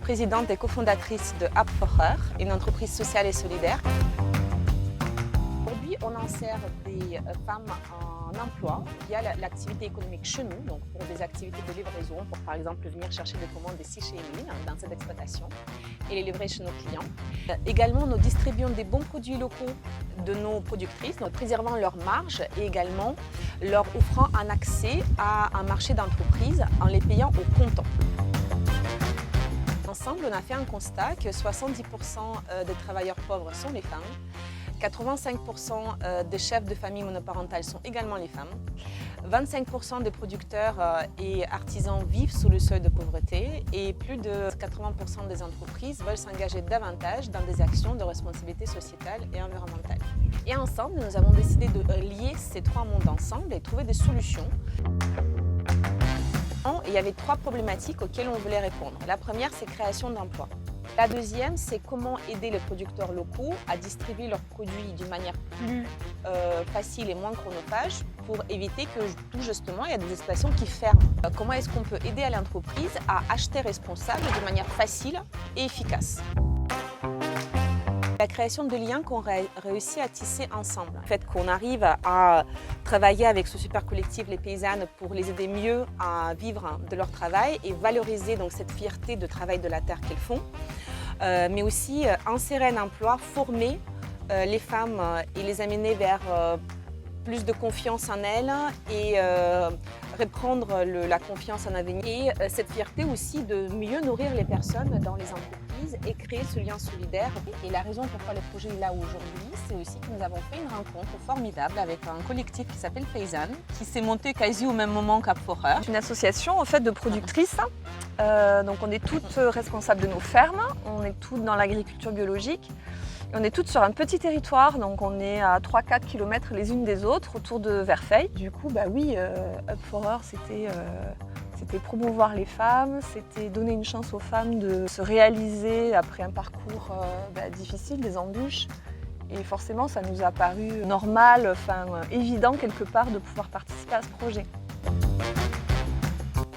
présidente et cofondatrice de App for Her, une entreprise sociale et solidaire. Aujourd'hui, on insère des femmes en emploi via l'activité économique chez nous, donc pour des activités de livraison, pour par exemple venir chercher des commandes ici chez Émile, dans cette exploitation, et les livrer chez nos clients. Également, nous distribuons des bons produits locaux de nos productrices, en préservant leur marge et également leur offrant un accès à un marché d'entreprise en les payant au comptant. Ensemble, on a fait un constat que 70% des travailleurs pauvres sont les femmes, 85% des chefs de famille monoparentales sont également les femmes, 25% des producteurs et artisans vivent sous le seuil de pauvreté et plus de 80% des entreprises veulent s'engager davantage dans des actions de responsabilité sociétale et environnementale. Et ensemble, nous avons décidé de lier ces trois mondes ensemble et trouver des solutions. Il y avait trois problématiques auxquelles on voulait répondre. La première, c'est création d'emplois. La deuxième, c'est comment aider les producteurs locaux à distribuer leurs produits d'une manière plus facile et moins chronophage pour éviter que tout justement, il y a des exploitations qui ferment. Comment est-ce qu'on peut aider l'entreprise à acheter responsable de manière facile et efficace? La création de liens qu'on réussit à tisser ensemble. Le fait qu'on arrive à travailler avec ce super collectif, les paysannes, pour les aider mieux à vivre de leur travail et valoriser donc cette fierté de travail de la terre qu'elles font, mais aussi insérer un emploi, former les femmes et les amener vers plus de confiance en elles et reprendre la confiance en l'avenir. Et cette fierté aussi de mieux nourrir les personnes dans les entreprises et créer ce lien solidaire. Et la raison pourquoi le projet est là aujourd'hui, c'est aussi que nous avons fait une rencontre formidable avec un collectif qui s'appelle Paysannes, qui s'est monté quasi au même moment qu'App for Her. C'est une association en fait de productrices. Donc on est toutes responsables de nos fermes, on est toutes dans l'agriculture biologique. Et on est toutes sur un petit territoire, donc on est à 3-4 km les unes des autres autour de Verfeil. Du coup, bah oui, App for Her, c'était promouvoir les femmes, c'était donner une chance aux femmes de se réaliser après un parcours difficile, des embûches. Et forcément, ça nous a paru normal, évident quelque part de pouvoir participer à ce projet.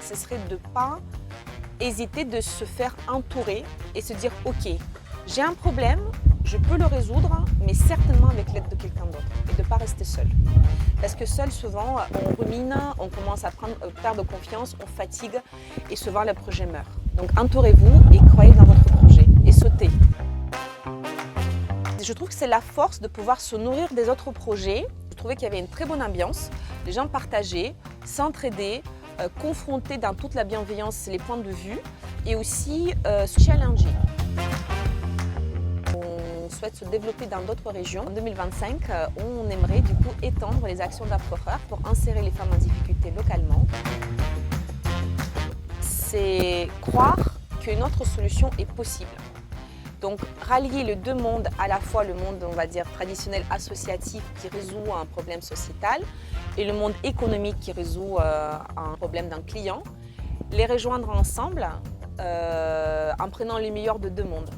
Ce serait de ne pas hésiter de se faire entourer et se dire « Ok, j'ai un problème, je peux le résoudre, mais certainement avec l'aide de quelqu'un d'autre et de ne pas rester seul. » Parce que seul, souvent, on rumine, on commence à perdre confiance, on fatigue et souvent le projet meurt. Donc entourez-vous et croyez dans votre projet et sautez. Je trouve que c'est la force de pouvoir se nourrir des autres projets. Je trouvais qu'il y avait une très bonne ambiance, les gens partageaient, s'entraidaient, confronter dans toute la bienveillance les points de vue et aussi se challenger. On souhaite se développer dans d'autres régions. En 2025, on aimerait du coup étendre les actions d'App for Her pour insérer les femmes en difficulté localement. C'est croire qu'une autre solution est possible. Donc rallier les deux mondes, à la fois le monde, on va dire, traditionnel associatif qui résout un problème sociétal et le monde économique qui résout un problème d'un client, les rejoindre ensemble en prenant les meilleurs de deux mondes.